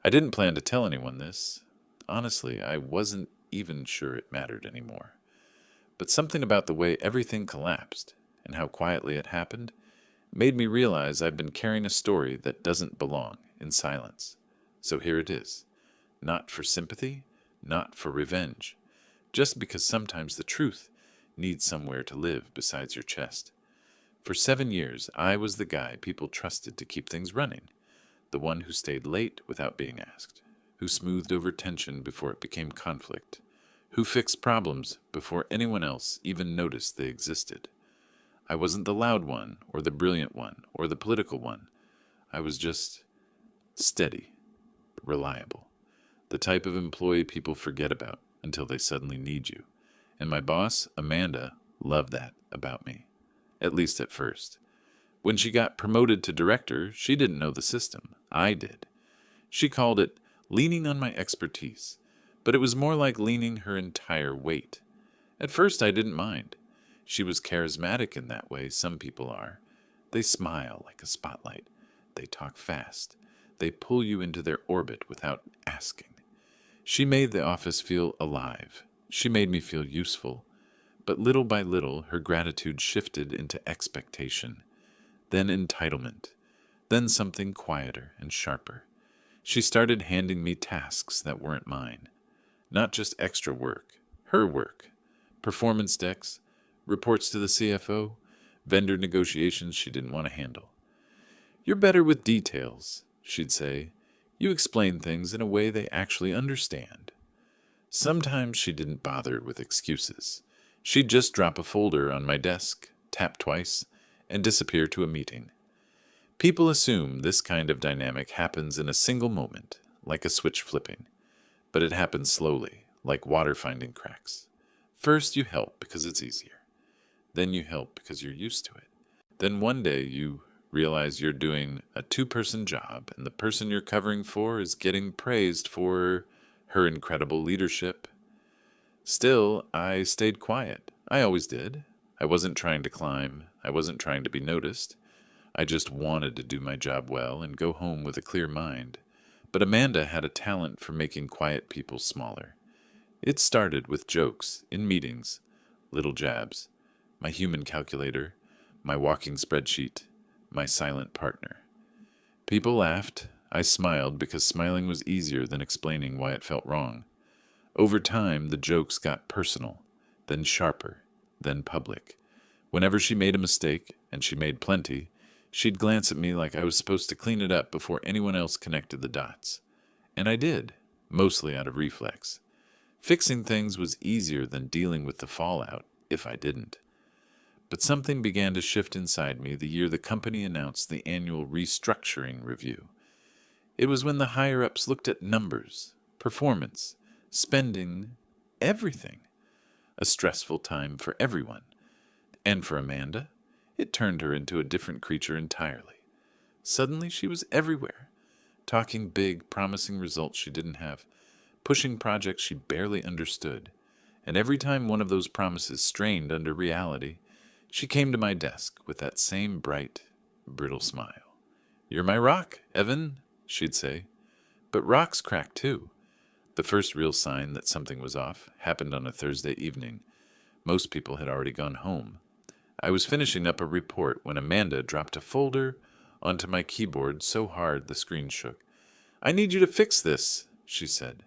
I didn't plan to tell anyone this. Honestly, I wasn't even sure it mattered anymore. But something about the way everything collapsed and how quietly it happened made me realize I've been carrying a story that doesn't belong in silence. So here it is. Not for sympathy, not for revenge, just because sometimes the truth needs somewhere to live besides your chest. For 7 years, I was the guy people trusted to keep things running, the one who stayed late without being asked, who smoothed over tension before it became conflict, who fixed problems before anyone else even noticed they existed. I wasn't the loud one, or the brilliant one, or the political one. I was just steady, reliable, the type of employee people forget about until they suddenly need you. And my boss, Amanda, loved that about me, at least at first. When she got promoted to director, she didn't know the system. I did. She called it leaning on my expertise, but it was more like leaning her entire weight. At first, I didn't mind. She was charismatic in that way some people are. They smile like a spotlight. They talk fast. They pull you into their orbit without asking. She made the office feel alive. She made me feel useful. But little by little, her gratitude shifted into expectation, then entitlement, then something quieter and sharper. She started handing me tasks that weren't mine. Not just extra work, her work. Performance decks, reports to the CFO, vendor negotiations she didn't want to handle. "You're better with details," she'd say. "You explain things in a way they actually understand." Sometimes she didn't bother with excuses. She'd just drop a folder on my desk, tap twice, and disappear to a meeting. People assume this kind of dynamic happens in a single moment, like a switch flipping. But it happens slowly, like water finding cracks. First you help because it's easier. Then you help because you're used to it. Then one day you realize you're doing a two-person job and the person you're covering for is getting praised for her incredible leadership. Still, I stayed quiet. I always did. I wasn't trying to climb. I wasn't trying to be noticed. I just wanted to do my job well and go home with a clear mind. But Amanda had a talent for making quiet people smaller. It started with jokes, in meetings, little jabs, my human calculator, my walking spreadsheet, my silent partner. People laughed. I smiled because smiling was easier than explaining why it felt wrong. Over time, the jokes got personal, then sharper, then public. Whenever she made a mistake, and she made plenty, she'd glance at me like I was supposed to clean it up before anyone else connected the dots. And I did, mostly out of reflex. Fixing things was easier than dealing with the fallout, if I didn't. But something began to shift inside me the year the company announced the annual restructuring review. It was when the higher-ups looked at numbers, performance, spending, everything. A stressful time for everyone. And for Amanda, it turned her into a different creature entirely. Suddenly she was everywhere, talking big, promising results she didn't have, pushing projects she barely understood. And every time one of those promises strained under reality, she came to my desk with that same bright, brittle smile. "You're my rock, Evan," she'd say. But rocks crack too. The first real sign that something was off happened on a Thursday evening. Most people had already gone home. I was finishing up a report when Amanda dropped a folder onto my keyboard so hard the screen shook. "I need you to fix this," she said.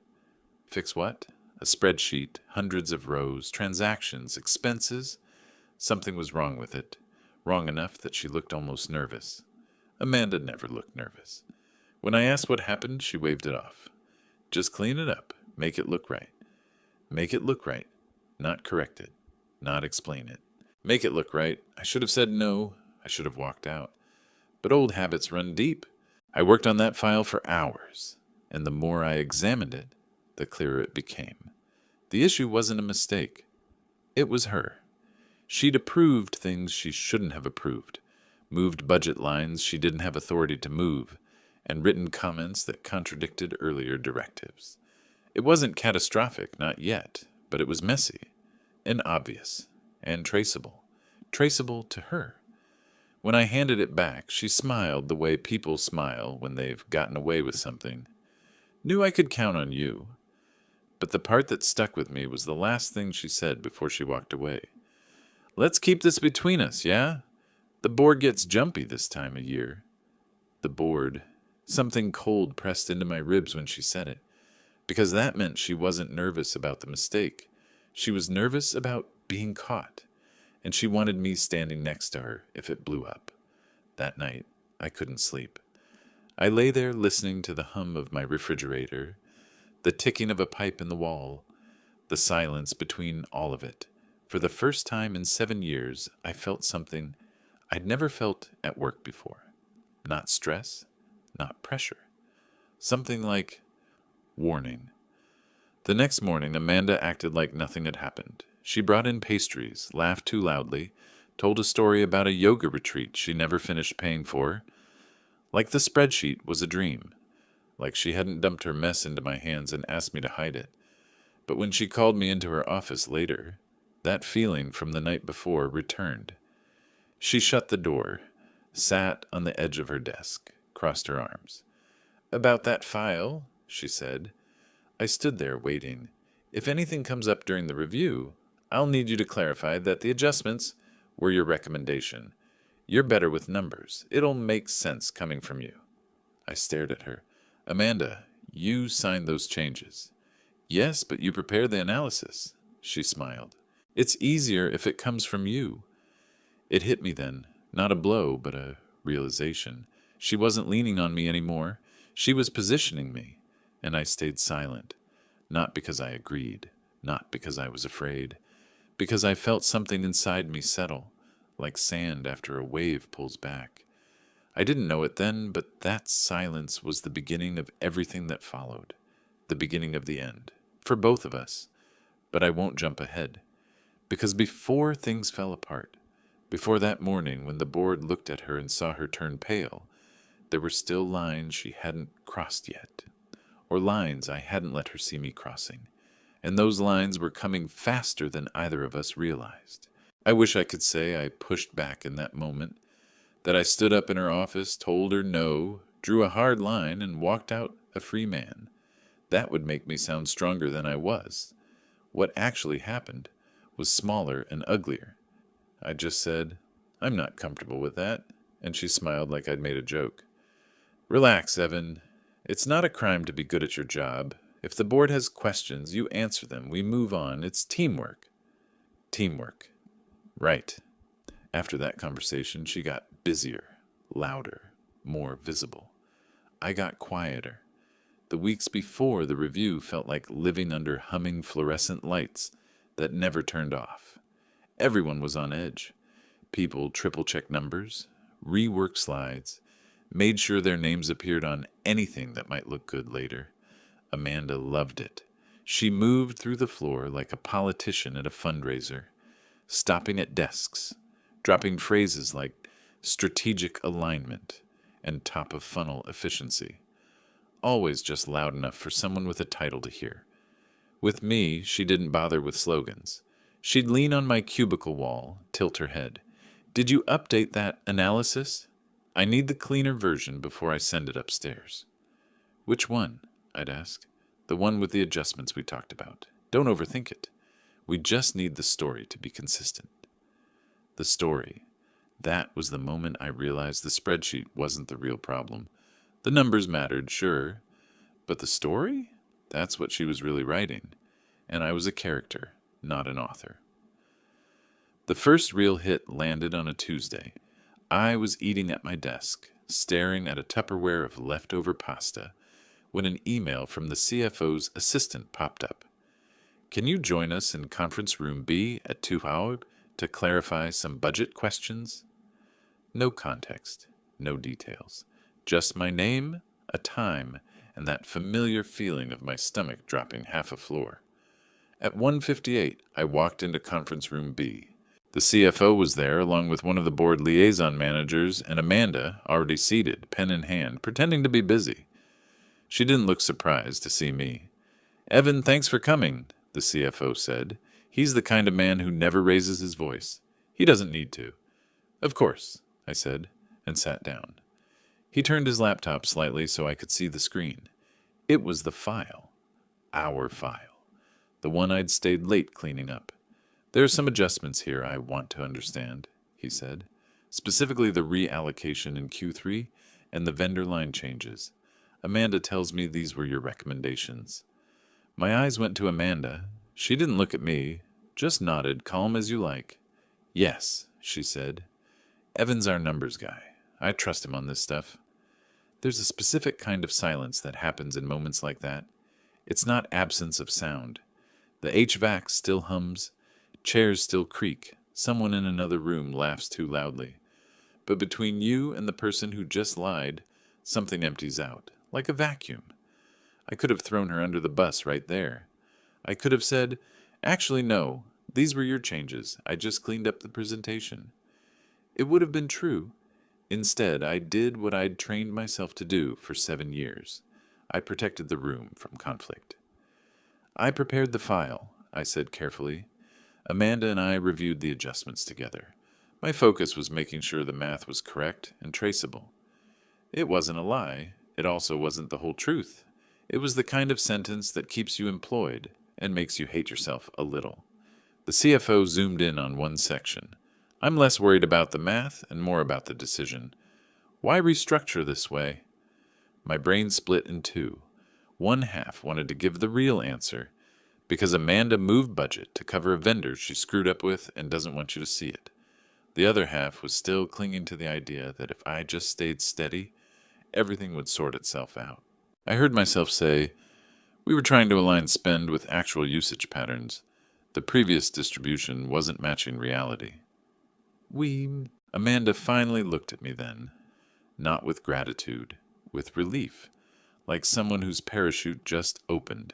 Fix what? A spreadsheet, hundreds of rows, transactions, expenses. Something was wrong with it, wrong enough that she looked almost nervous. Amanda never looked nervous. When I asked what happened, she waved it off. "Just clean it up, make it look right." Make it look right, not correct it, not explain it. Make it look right. I should have said no. I should have walked out. But old habits run deep. I worked on that file for hours, and the more I examined it, the clearer it became. The issue wasn't a mistake. It was her. She'd approved things she shouldn't have approved, moved budget lines she didn't have authority to move, and written comments that contradicted earlier directives. It wasn't catastrophic, not yet, but it was messy, and obvious, and traceable. Traceable to her. When I handed it back, she smiled the way people smile when they've gotten away with something. Knew I could count on you. But the part that stuck with me was the last thing she said before she walked away. Let's keep this between us, yeah? The board gets jumpy this time of year. The board. Something cold pressed into my ribs when she said it, because that meant she wasn't nervous about the mistake. She was nervous about being caught, and she wanted me standing next to her if it blew up. That night, I couldn't sleep. I lay there listening to the hum of my refrigerator, the ticking of a pipe in the wall, the silence between all of it. For the first time in 7 years, I felt something I'd never felt at work before. Not stress, not pressure. Something like warning. The next morning, Amanda acted like nothing had happened. She brought in pastries, laughed too loudly, told a story about a yoga retreat she never finished paying for. Like the spreadsheet was a dream. Like she hadn't dumped her mess into my hands and asked me to hide it. But when she called me into her office later, that feeling from the night before returned. She shut the door, sat on the edge of her desk, crossed her arms. About that file, she said. I stood there waiting. If anything comes up during the review, I'll need you to clarify that the adjustments were your recommendation. You're better with numbers. It'll make sense coming from you. I stared at her. Amanda, you signed those changes. Yes, but you prepared the analysis. She smiled. It's easier if it comes from you. It hit me then. Not a blow, but a realization. She wasn't leaning on me anymore. She was positioning me. And I stayed silent. Not because I agreed. Not because I was afraid. Because I felt something inside me settle, like sand after a wave pulls back. I didn't know it then, but that silence was the beginning of everything that followed. The beginning of the end. For both of us. But I won't jump ahead. Because before things fell apart, before that morning when the board looked at her and saw her turn pale, there were still lines she hadn't crossed yet. Or lines I hadn't let her see me crossing. And those lines were coming faster than either of us realized. I wish I could say I pushed back in that moment, that I stood up in her office, told her no, drew a hard line, and walked out a free man. That would make me sound stronger than I was. What actually happened was smaller and uglier. I just said, I'm not comfortable with that, and she smiled like I'd made a joke. Relax, Evan. It's not a crime to be good at your job. If the board has questions, you answer them. We move on. It's teamwork. Teamwork. Right. After that conversation, she got busier, louder, more visible. I got quieter. The weeks before the review felt like living under humming fluorescent lights that never turned off. Everyone was on edge. People triple-checked numbers, reworked slides, made sure their names appeared on anything that might look good later. Amanda loved it. She moved through the floor like a politician at a fundraiser, stopping at desks, dropping phrases like strategic alignment and top-of-funnel efficiency. Always just loud enough for someone with a title to hear. With me, she didn't bother with slogans. She'd lean on my cubicle wall, tilt her head. Did you update that analysis? I need the cleaner version before I send it upstairs. Which one? I'd ask. The one with the adjustments we talked about. Don't overthink it. We just need the story to be consistent. The story. That was the moment I realized the spreadsheet wasn't the real problem. The numbers mattered, sure. But the story? That's what she was really writing. And I was a character, not an author. The first real hit landed on a Tuesday. I was eating at my desk, staring at a Tupperware of leftover pasta, when an email from the CFO's assistant popped up. Can you join us in conference room B at 2 hours to clarify some budget questions? No context, no details. Just my name, a time, and that familiar feeling of my stomach dropping half a floor. At 1:58, I walked into conference room B. The CFO was there, along with one of the board liaison managers, and Amanda, already seated, pen in hand, pretending to be busy. She didn't look surprised to see me. Evan, thanks for coming, the CFO said. He's the kind of man who never raises his voice. He doesn't need to. Of course, I said, and sat down. He turned his laptop slightly so I could see the screen. It was the file. Our file. The one I'd stayed late cleaning up. There are some adjustments here I want to understand, he said. Specifically the reallocation in Q3 and the vendor line changes. Amanda tells me these were your recommendations. My eyes went to Amanda. She didn't look at me, just nodded, calm as you like. Yes, she said. Evan's our numbers guy. I trust him on this stuff. There's a specific kind of silence that happens in moments like that. It's not absence of sound. The HVAC still hums, chairs still creak, someone in another room laughs too loudly. But between you and the person who just lied, something empties out, like a vacuum. I could have thrown her under the bus right there. I could have said, actually no, these were your changes, I just cleaned up the presentation. It would have been true. Instead, I did what I'd trained myself to do for 7 years. I protected the room from conflict. I prepared the file, I said carefully. Amanda and I reviewed the adjustments together. My focus was making sure the math was correct and traceable. It wasn't a lie. It also wasn't the whole truth. It was the kind of sentence that keeps you employed and makes you hate yourself a little. The CFO zoomed in on one section. I'm less worried about the math and more about the decision. Why restructure this way? My brain split in two. One half wanted to give the real answer, because Amanda moved budget to cover a vendor she screwed up with and doesn't want you to see it. The other half was still clinging to the idea that if I just stayed steady, everything would sort itself out. I heard myself say, we were trying to align spend with actual usage patterns. The previous distribution wasn't matching reality. Amanda finally looked at me then, not with gratitude, with relief, like someone whose parachute just opened.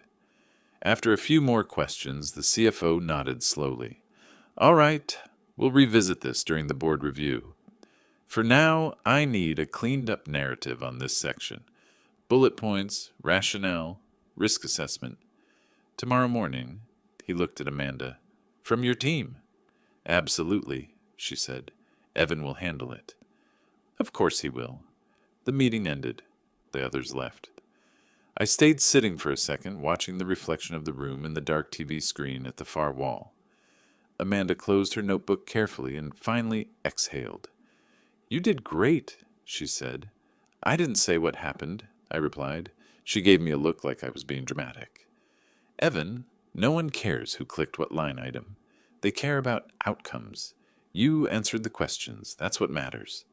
After a few more questions, the CFO nodded slowly. All right, we'll revisit this during the board review. For now, I need a cleaned-up narrative on this section. Bullet points, rationale, risk assessment. Tomorrow morning, he looked at Amanda. From your team. Absolutely, she said. Evan will handle it. Of course he will. The meeting ended. The others left. I stayed sitting for a second, watching the reflection of the room in the dark TV screen at the far wall. Amanda closed her notebook carefully and finally exhaled. You did great, she said. I didn't say what happened, I replied. She gave me a look like I was being dramatic. Evan, no one cares who clicked what line item. They care about outcomes. You answered the questions. That's what matters.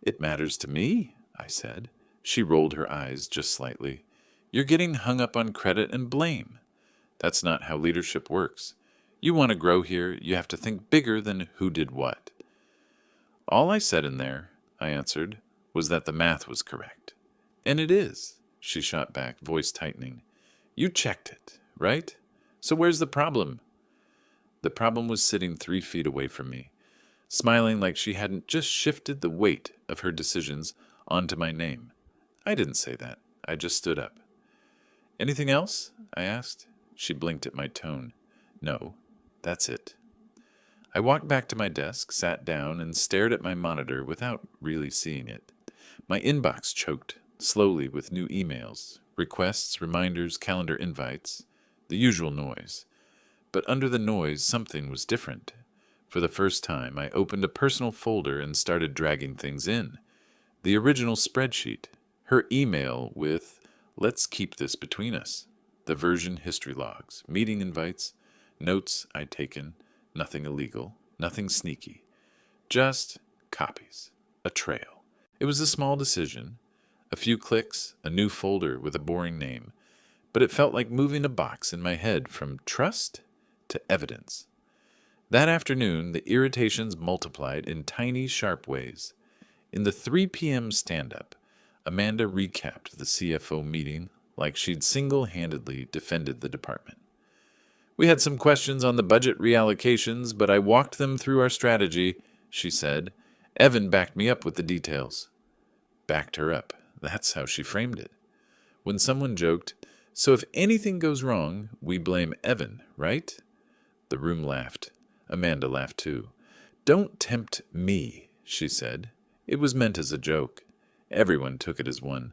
It matters to me, I said. She rolled her eyes just slightly. You're getting hung up on credit and blame. That's not how leadership works. You want to grow here, you have to think bigger than who did what. All I said in there, I answered, was that the math was correct. And it is, she shot back, voice tightening. You checked it, right? So where's the problem? The problem was sitting 3 feet away from me, smiling like she hadn't just shifted the weight of her decisions onto my name. I didn't say that. I just stood up. Anything else? I asked. She blinked at my tone. No, that's it. I walked back to my desk, sat down, and stared at my monitor without really seeing it. My inbox choked slowly with new emails, requests, reminders, calendar invites, the usual noise. But under the noise, something was different. For the first time, I opened a personal folder and started dragging things in. The original spreadsheet, her email with, let's keep this between us, the version history logs, meeting invites, notes I'd taken, nothing illegal, nothing sneaky, just copies, a trail. It was a small decision, a few clicks, a new folder with a boring name, but it felt like moving a box in my head from trust to evidence. That afternoon, the irritations multiplied in tiny, sharp ways. In the 3 p.m. stand-up, Amanda recapped the CFO meeting like she'd single-handedly defended the department. We had some questions on the budget reallocations, but I walked them through our strategy, she said. Evan backed me up with the details. Backed her up. That's how she framed it. When someone joked, so if anything goes wrong, we blame Evan, right? The room laughed. Amanda laughed too. Don't tempt me, she said. It was meant as a joke. Everyone took it as one.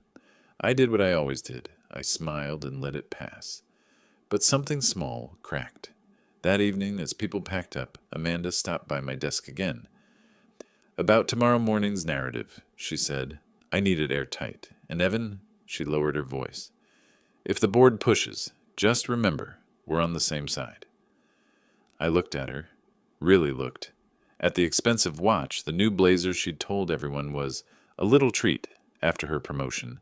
I did what I always did. I smiled and let it pass. But something small cracked. That evening, as people packed up, Amanda stopped by my desk again. "About tomorrow morning's narrative," she said. "I need it airtight. And Evan," she lowered her voice, "if the board pushes, just remember, we're on the same side." I looked at her, really looked. At the expensive watch, the new blazer she'd told everyone was a little treat after her promotion.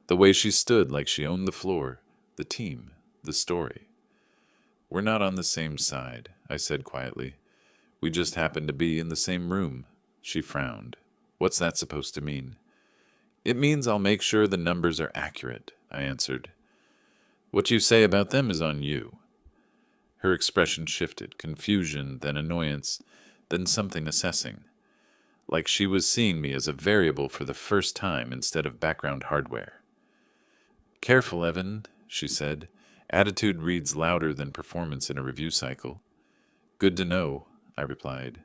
The way she stood like she owned the floor, the team, the story. "We're not on the same side," I said quietly. "We just happen to be in the same room." She frowned. "What's that supposed to mean?" "It means I'll make sure the numbers are accurate," I answered. "What you say about them is on you." Her expression shifted, confusion, then annoyance, then something assessing. Like she was seeing me as a variable for the first time instead of background hardware. "Careful, Evan," she said. "Attitude reads louder than performance in a review cycle." "Good to know," I replied.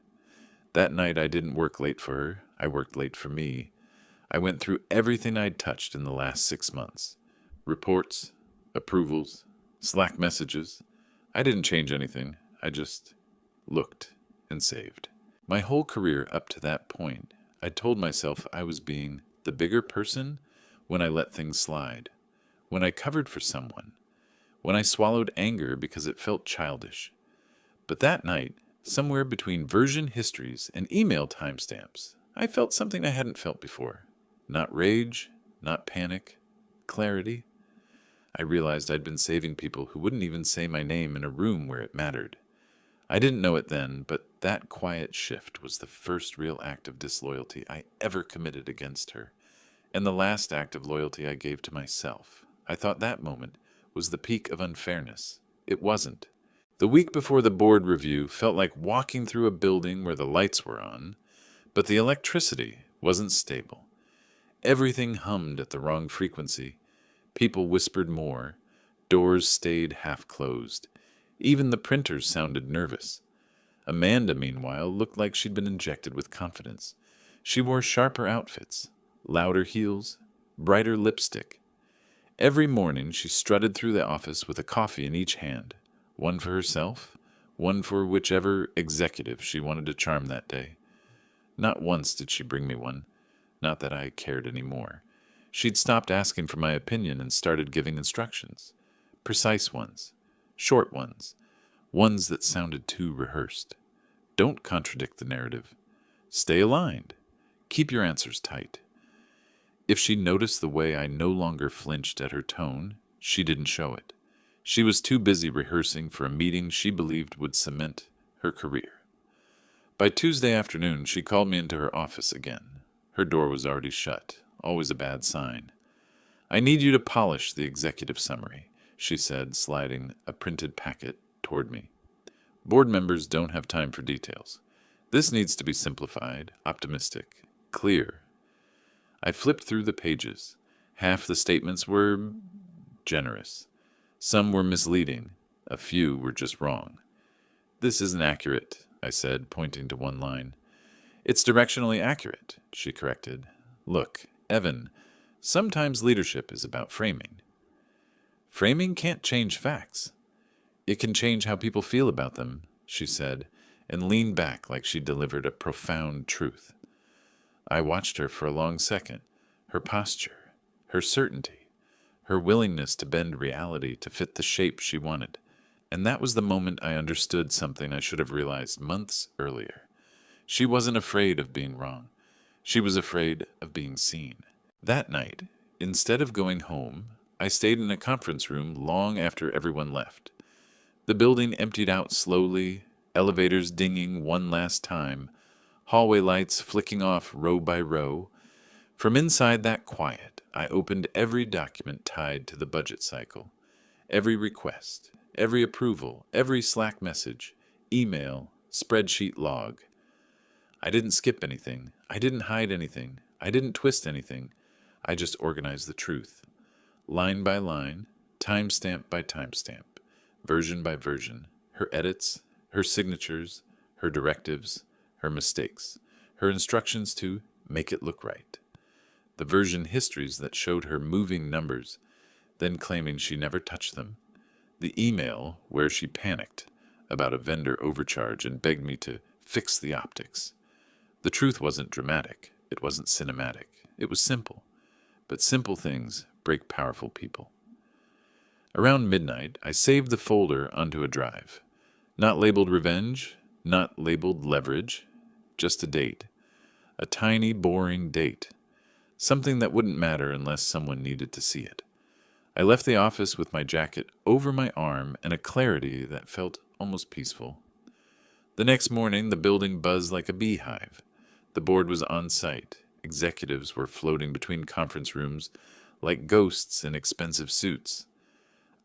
That night I didn't work late for her. I worked late for me. I went through everything I'd touched in the last 6 months. Reports, approvals, Slack messages. I didn't change anything. I just looked and saved. My whole career up to that point, I'd told myself I was being the bigger person when I let things slide, when I covered for someone, when I swallowed anger because it felt childish. But that night, somewhere between version histories and email timestamps, I felt something I hadn't felt before. Not rage, not panic, clarity. I realized I'd been saving people who wouldn't even say my name in a room where it mattered. I didn't know it then, but that quiet shift was the first real act of disloyalty I ever committed against her, and the last act of loyalty I gave to myself. I thought that moment was the peak of unfairness. It wasn't. The week before the board review felt like walking through a building where the lights were on, but the electricity wasn't stable. Everything hummed at the wrong frequency. People whispered more. Doors stayed half closed. Even the printers sounded nervous. Amanda, meanwhile, looked like she'd been injected with confidence. She wore sharper outfits, louder heels, brighter lipstick. Every morning she strutted through the office with a coffee in each hand, one for herself, one for whichever executive she wanted to charm that day. Not once did she bring me one, not that I cared any more. She'd stopped asking for my opinion and started giving instructions. Precise ones, short ones, ones that sounded too rehearsed. Don't contradict the narrative. Stay aligned. Keep your answers tight. If she noticed the way I no longer flinched at her tone, she didn't show it. She was too busy rehearsing for a meeting she believed would cement her career. By Tuesday afternoon, she called me into her office again. Her door was already shut, always a bad sign. "I need you to polish the executive summary," she said, sliding a printed packet toward me. "Board members don't have time for details. This needs to be simplified, optimistic, clear." I flipped through the pages. Half the statements were generous. Some were misleading. A few were just wrong. "This isn't accurate," I said, pointing to one line. "It's directionally accurate," she corrected. "Look, Evan, sometimes leadership is about framing. Framing can't change facts. It can change how people feel about them," she said, and leaned back like she delivered a profound truth. I watched her for a long second, her posture, her certainty, her willingness to bend reality to fit the shape she wanted. And that was the moment I understood something I should have realized months earlier. She wasn't afraid of being wrong. She was afraid of being seen. That night, instead of going home, I stayed in a conference room long after everyone left. The building emptied out slowly, elevators dinging one last time, hallway lights flicking off row by row. From inside that quiet, I opened every document tied to the budget cycle, every request, every approval, every Slack message, email, spreadsheet log. I didn't skip anything. I didn't hide anything. I didn't twist anything. I just organized the truth. Line by line, timestamp by timestamp, version by version, her edits, her signatures, her directives, her mistakes, her instructions to make it look right. The version histories that showed her moving numbers, then claiming she never touched them. The email where she panicked about a vendor overcharge and begged me to fix the optics. The truth wasn't dramatic. It wasn't cinematic. It was simple. But simple things break powerful people. Around midnight, I saved the folder onto a drive. Not labeled revenge, not labeled leverage, just a date. A tiny, boring date. Something that wouldn't matter unless someone needed to see it. I left the office with my jacket over my arm and a clarity that felt almost peaceful. The next morning, the building buzzed like a beehive. The board was on site. Executives were floating between conference rooms like ghosts in expensive suits.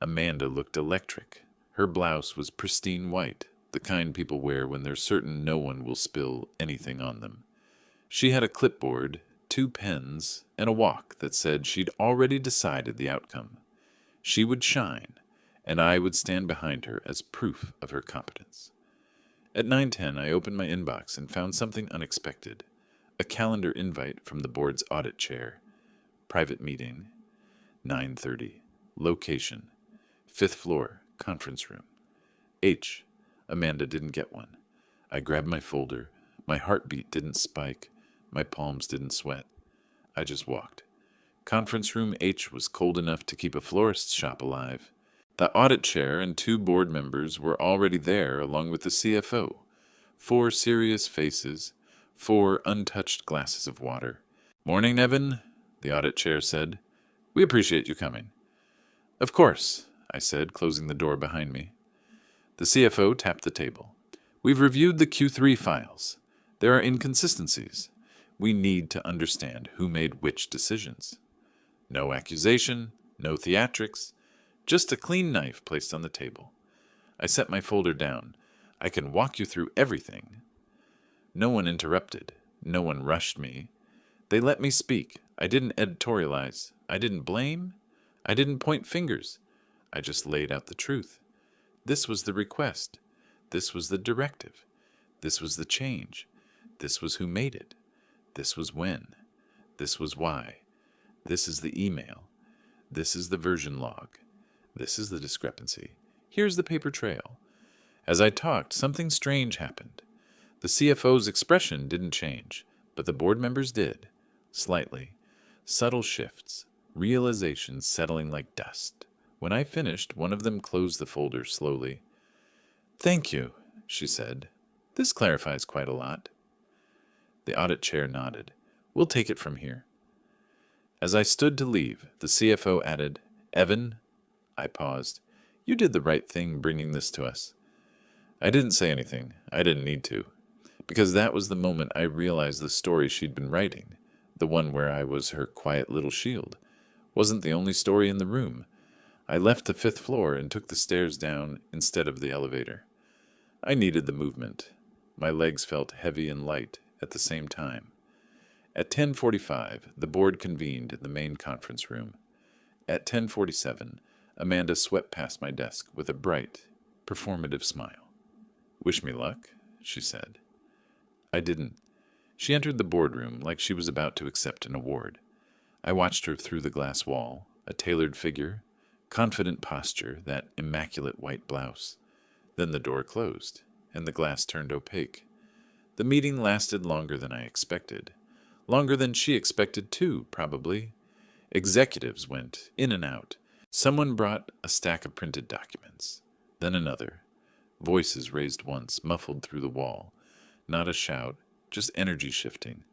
Amanda looked electric. Her blouse was pristine white, the kind people wear when they're certain no one will spill anything on them. She had a clipboard, 2 pens, and a walk that said she'd already decided the outcome. She would shine, and I would stand behind her as proof of her competence. At 9:10, I opened my inbox and found something unexpected. A calendar invite from the board's audit chair. Private meeting. 9:30. Location. 5th floor, conference room. H. Amanda didn't get one. I grabbed my folder. My heartbeat didn't spike. My palms didn't sweat. I just walked. Conference room H was cold enough to keep a florist's shop alive. The audit chair and 2 board members were already there, along with the CFO. 4 serious faces, 4 untouched glasses of water. "Morning, Evan," the audit chair said. "We appreciate you coming." "Of course," I said, closing the door behind me. The CFO tapped the table. "We've reviewed the Q3 files. There are inconsistencies. We need to understand who made which decisions. No accusation, no theatrics, just a clean knife placed on the table." I set my folder down. "I can walk you through everything." No one interrupted. No one rushed me. They let me speak. I didn't editorialize. I didn't blame. I didn't point fingers. I just laid out the truth. This was the request. This was the directive. This was the change. This was who made it. This was when. This was why. This is the email. This is the version log. This is the discrepancy. Here's the paper trail. As I talked, something strange happened. The CFO's expression didn't change, but the board members did. Slightly. Subtle shifts. Realizations settling like dust. When I finished, one of them closed the folder slowly. "Thank you," she said. "This clarifies quite a lot." The audit chair nodded. "We'll take it from here." As I stood to leave, the CFO added, "Evan," I paused, "you did the right thing bringing this to us." I didn't say anything. I didn't need to. Because that was the moment I realized the story she'd been writing, the one where I was her quiet little shield, wasn't the only story in the room. I left the 5th floor and took the stairs down instead of the elevator. I needed the movement. My legs felt heavy and light at the same time. At 10:45, the board convened in the main conference room. At 10:47, Amanda swept past my desk with a bright, performative smile. "Wish me luck," she said. I didn't. She entered the boardroom like she was about to accept an award. I watched her through the glass wall, a tailored figure, confident posture, that immaculate white blouse. Then the door closed, and the glass turned opaque. The meeting lasted longer than I expected. Longer than she expected too, probably. Executives went in and out. Someone brought a stack of printed documents. Then another. Voices raised once, muffled through the wall. Not a shout, just energy shifting.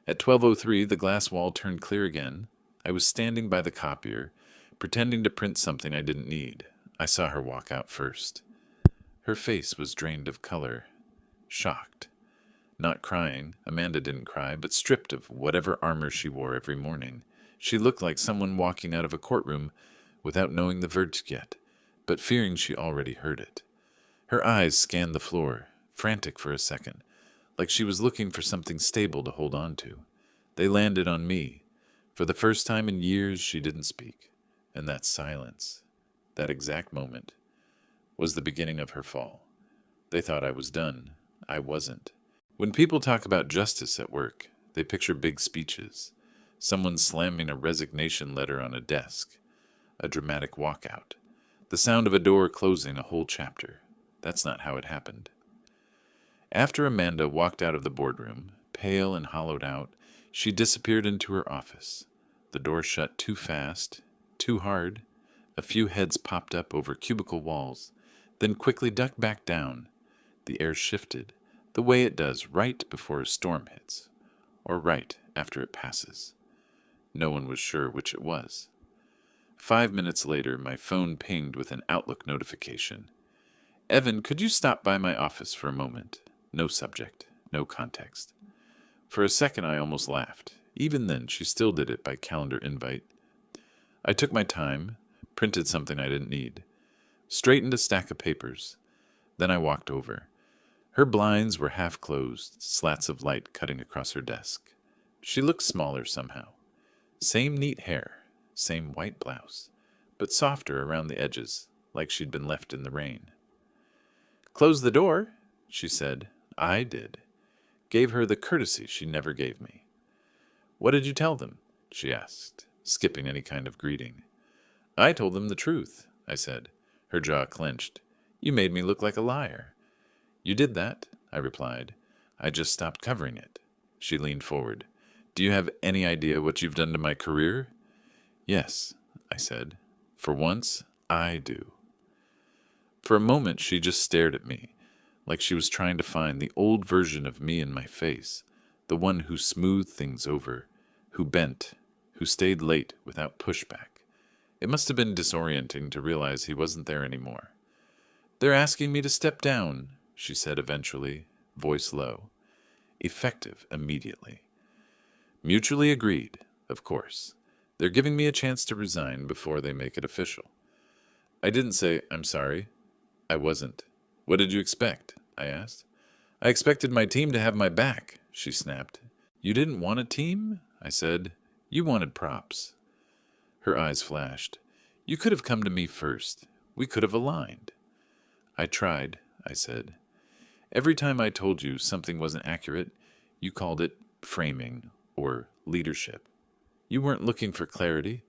At 12:03, the glass wall turned clear again. I was standing by the copier, pretending to print something I didn't need. I saw her walk out first. Her face was drained of color. Shocked. Not crying. Amanda didn't cry, but stripped of whatever armor she wore every morning. She looked like someone walking out of a courtroom without knowing the verdict yet, but fearing she already heard it. Her eyes scanned the floor, frantic for a second, like she was looking for something stable to hold on to. They landed on me. For the first time in years, she didn't speak. And that silence, that exact moment, was the beginning of her fall. They thought I was done. I wasn't. When people talk about justice at work, they picture big speeches, someone slamming a resignation letter on a desk. a dramatic walkout, the sound of a door closing a whole chapter. That's not how it happened. After Amanda walked out of the boardroom, pale and hollowed out, she disappeared into her office. The door shut too fast, too hard. A few heads popped up over cubicle walls, then quickly ducked back down. The air shifted, the way it does right before a storm hits, or right after it passes. No one was sure which it was. 5 minutes later, my phone pinged with an Outlook notification. "Evan, could you stop by my office for a moment?" No subject, no context. For a second, I almost laughed. Even then, she still did it by calendar invite. I took my time, printed something I didn't need, straightened a stack of papers. Then I walked over. Her blinds were half closed, slats of light cutting across her desk. She looked smaller somehow. Same neat hair, same white blouse, but softer around the edges, like she'd been left in the rain. "Close the door," she said. I did. Gave her the courtesy she never gave me. "What did you tell them?" she asked, skipping any kind of greeting. "I told them the truth," I said. Her jaw clenched. "You made me look like a liar." "You did that," I replied. "I just stopped covering it." She leaned forward. "Do you have any idea what you've done to my career?" "Yes," I said. "For once, I do." For a moment, she just stared at me, like she was trying to find the old version of me in my face, the one who smoothed things over, who bent, who stayed late without pushback. It must have been disorienting to realize he wasn't there anymore. "They're asking me to step down," she said eventually, voice low. Effective immediately. Mutually agreed, of course. They're giving me a chance to resign before they make it official. I didn't say, "I'm sorry." I wasn't. "What did you expect?" I asked. "I expected my team to have my back," she snapped. "You didn't want a team?" I said. "You wanted props." Her eyes flashed. "You could have come to me first. We could have aligned." "I tried," I said. "Every time I told you something wasn't accurate, you called it framing or leadership. You weren't looking for clarity.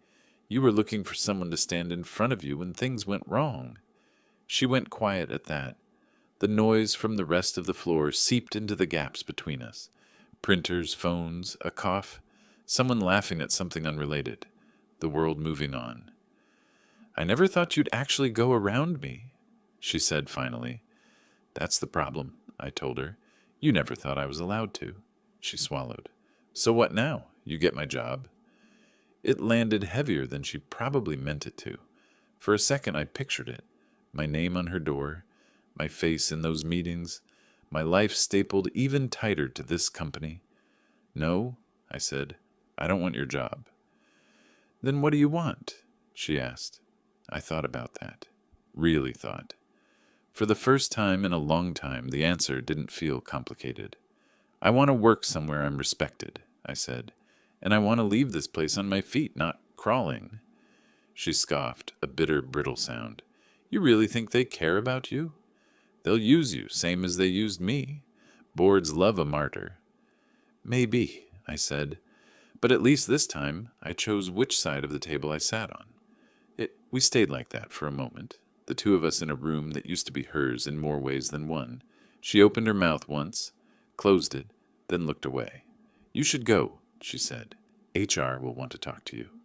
You were looking for someone to stand in front of you when things went wrong." She went quiet at that. The noise from the rest of the floor seeped into the gaps between us. Printers, phones, a cough, someone laughing at something unrelated, the world moving on. "I never thought you'd actually go around me," she said finally. "That's the problem," I told her. "You never thought I was allowed to." She swallowed. "So what now? You get my job?" It landed heavier than she probably meant it to. For a second I pictured it. My name on her door, my face in those meetings, my life stapled even tighter to this company. "No," I said, "I don't want your job." "Then what do you want?" she asked. I thought about that. Really thought. For the first time in a long time, the answer didn't feel complicated. "I want to work somewhere I'm respected," I said, "and I want to leave this place on my feet, not crawling." She scoffed, a bitter, brittle sound. "You really think they care about you? They'll use you, same as they used me. Boards love a martyr." "Maybe," I said, "but at least this time I chose which side of the table I sat on." We stayed like that for a moment, the two of us in a room that used to be hers in more ways than one. She opened her mouth once, closed it, then looked away. "You should go," she said. "HR will want to talk to you."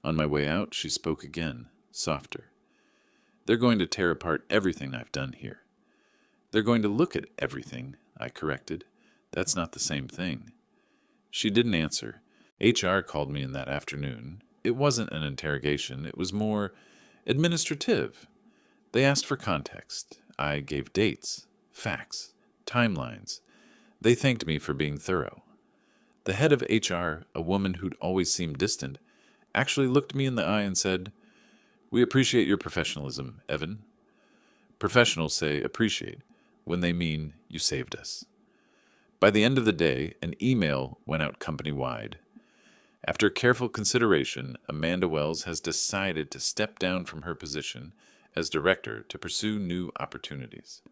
On my way out, she spoke again, softer. "They're going to tear apart everything I've done here." "They're going to look at everything," I corrected. "That's not the same thing." She didn't answer. HR called me in that afternoon. It wasn't an interrogation. It was more administrative. They asked for context. I gave dates, facts, timelines. They thanked me for being thorough. The head of HR, a woman who'd always seemed distant, actually looked me in the eye and said, "We appreciate your professionalism, Evan." Professionals say appreciate when they mean you saved us. By the end of the day, an email went out company-wide. After careful consideration, Amanda Wells has decided to step down from her position as director to pursue new opportunities.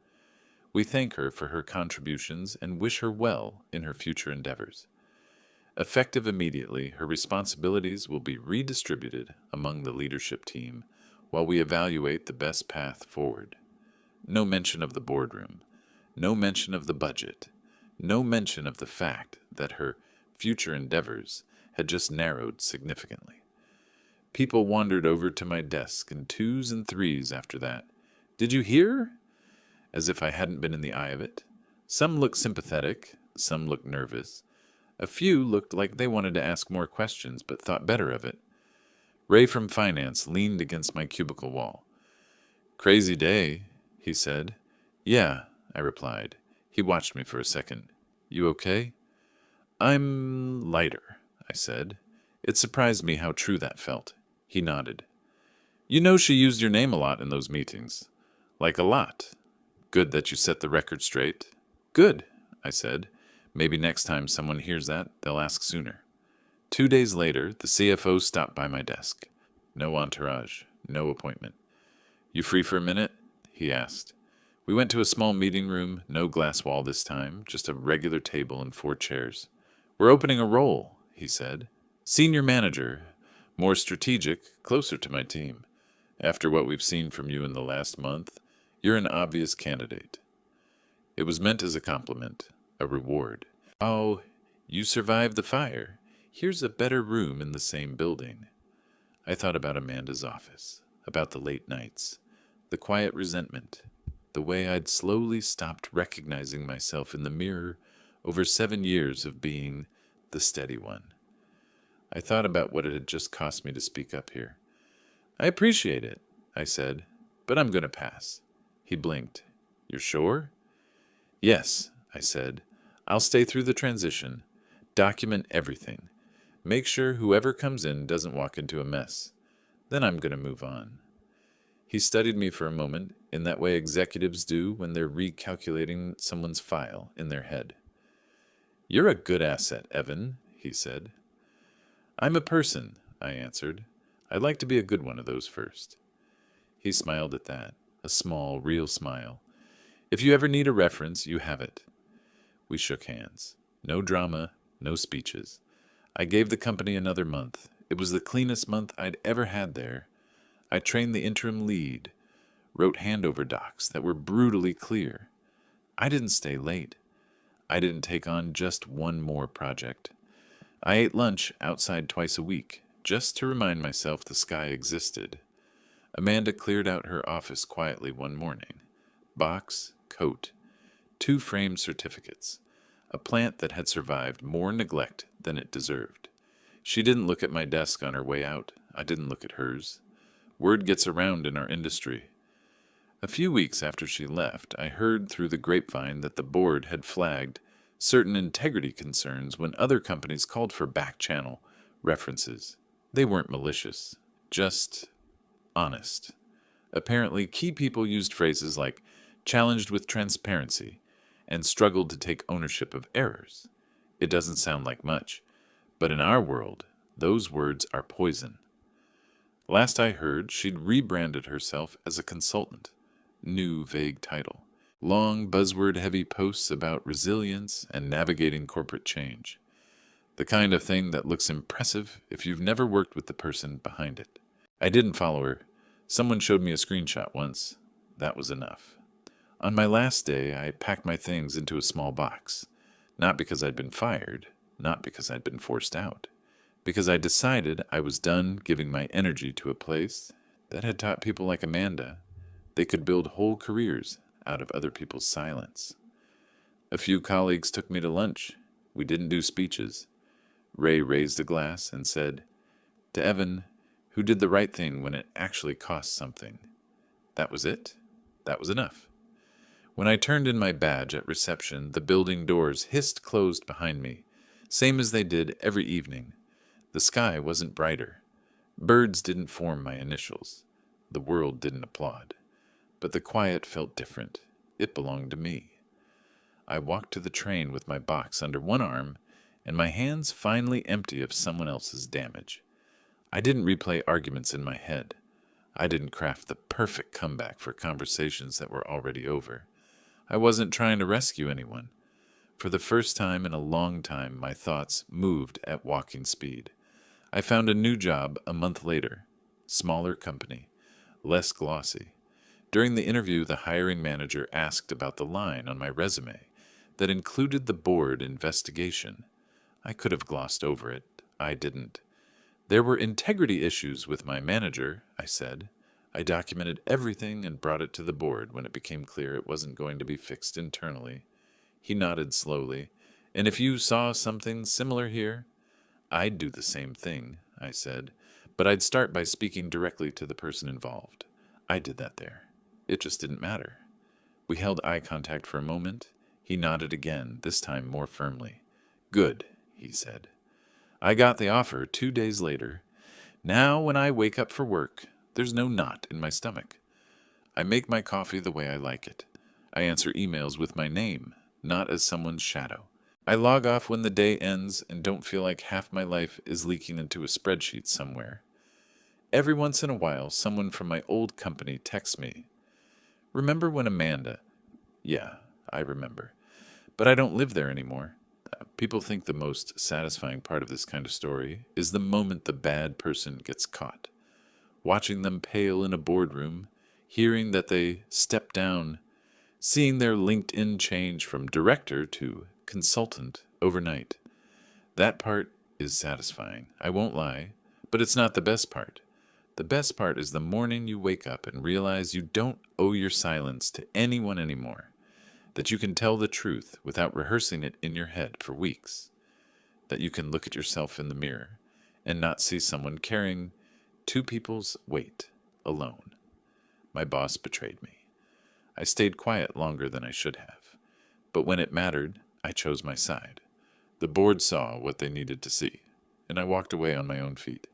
We thank her for her contributions and wish her well in her future endeavors. Effective immediately, her responsibilities will be redistributed among the leadership team while we evaluate the best path forward. No mention of the boardroom, no mention of the budget, no mention of the fact that her future endeavors had just narrowed significantly. People wandered over to my desk in twos and threes after that. "Did you hear?" As if I hadn't been in the eye of it. Some looked sympathetic, some looked nervous. A few looked like they wanted to ask more questions but thought better of it. Ray from finance leaned against my cubicle wall. "Crazy day," he said. "Yeah," I replied. He watched me for a second. "You okay?" "I'm lighter," I said. It surprised me how true that felt. He nodded. "You know she used your name a lot in those meetings." "Like a lot." "Good that you set the record straight." "Good," I said. Maybe next time someone hears that, they'll ask sooner. 2 days later, the CFO stopped by my desk. No entourage, no appointment. "You free for a minute?" he asked. We went to a small meeting room, no glass wall this time, just a regular table and 4 chairs. "We're opening a role," he said. "Senior manager, more strategic, closer to my team. After what we've seen from you in the last month, you're an obvious candidate." It was meant as a compliment, a reward. "Oh, you survived the fire. Here's a better room in the same building." I thought about Amanda's office, about the late nights, the quiet resentment, the way I'd slowly stopped recognizing myself in the mirror over 7 years of being the steady one. I thought about what it had just cost me to speak up here. "I appreciate it," I said, "but I'm going to pass." He blinked. "You're sure?" "Yes," I said. "I'll stay through the transition, document everything, make sure whoever comes in doesn't walk into a mess. Then I'm going to move on." He studied me for a moment, in that way executives do when they're recalculating someone's file in their head. "You're a good asset, Evan," he said. "I'm a person," I answered. "I'd like to be a good one of those first." He smiled at that, a small, real smile. "If you ever need a reference, you have it." We shook hands. No drama, no speeches. I gave the company another month. It was the cleanest month I'd ever had there. I trained the interim lead, wrote handover docs that were brutally clear. I didn't stay late. I didn't take on just one more project. I ate lunch outside twice a week, just to remind myself the sky existed. Amanda cleared out her office quietly one morning. Box, coat, 2 framed certificates, a plant that had survived more neglect than it deserved. She didn't look at my desk on her way out. I didn't look at hers. Word gets around in our industry. A few weeks after she left, I heard through the grapevine that the board had flagged certain integrity concerns when other companies called for back-channel references. They weren't malicious, just honest. Apparently, key people used phrases like "challenged with transparency" and "struggled to take ownership of errors." It doesn't sound like much, but in our world, those words are poison. Last I heard, she'd rebranded herself as a consultant. New vague title. Long buzzword-heavy posts about resilience and navigating corporate change. The kind of thing that looks impressive if you've never worked with the person behind it. I didn't follow her. Someone showed me a screenshot once. That was enough. On my last day, I packed my things into a small box. Not because I'd been fired, not because I'd been forced out. Because I decided I was done giving my energy to a place that had taught people like Amanda they could build whole careers out of other people's silence. A few colleagues took me to lunch. We didn't do speeches. Ray raised a glass and said, "To Evan, who did the right thing when it actually cost something." That was it. That was enough. When I turned in my badge at reception, the building doors hissed closed behind me, same as they did every evening. The sky wasn't brighter. Birds didn't form my initials. The world didn't applaud. But the quiet felt different. It belonged to me. I walked to the train with my box under one arm and my hands finally empty of someone else's damage. I didn't replay arguments in my head. I didn't craft the perfect comeback for conversations that were already over. I wasn't trying to rescue anyone. For the first time in a long time, my thoughts moved at walking speed. I found a new job a month later. Smaller company, less glossy. During the interview, the hiring manager asked about the line on my resume that included the board investigation. I could have glossed over it. I didn't. There were integrity issues with my manager, I said. I documented everything and brought it to the board when it became clear it wasn't going to be fixed internally. He nodded slowly. And if you saw something similar here, I'd do the same thing, I said, but I'd start by speaking directly to the person involved. I did that there. It just didn't matter. We held eye contact for a moment. He nodded again, this time more firmly. Good, he said. I got the offer 2 days later. Now, when I wake up for work, there's no knot in my stomach. I make my coffee the way I like it. I answer emails with my name, not as someone's shadow. I log off when the day ends and don't feel like half my life is leaking into a spreadsheet somewhere. Every once in a while, someone from my old company texts me. Remember when Amanda? Yeah, I remember. But I don't live there anymore. People think the most satisfying part of this kind of story is the moment the bad person gets caught. Watching them pale in a boardroom, hearing that they stepped down, seeing their LinkedIn change from director to consultant overnight. That part is satisfying, I won't lie, but it's not the best part. The best part is the morning you wake up and realize you don't owe your silence to anyone anymore, that you can tell the truth without rehearsing it in your head for weeks, that you can look at yourself in the mirror and not see someone carrying 2 people's weight alone. My boss betrayed me. I stayed quiet longer than I should have, but when it mattered, I chose my side. The board saw what they needed to see, and I walked away on my own feet.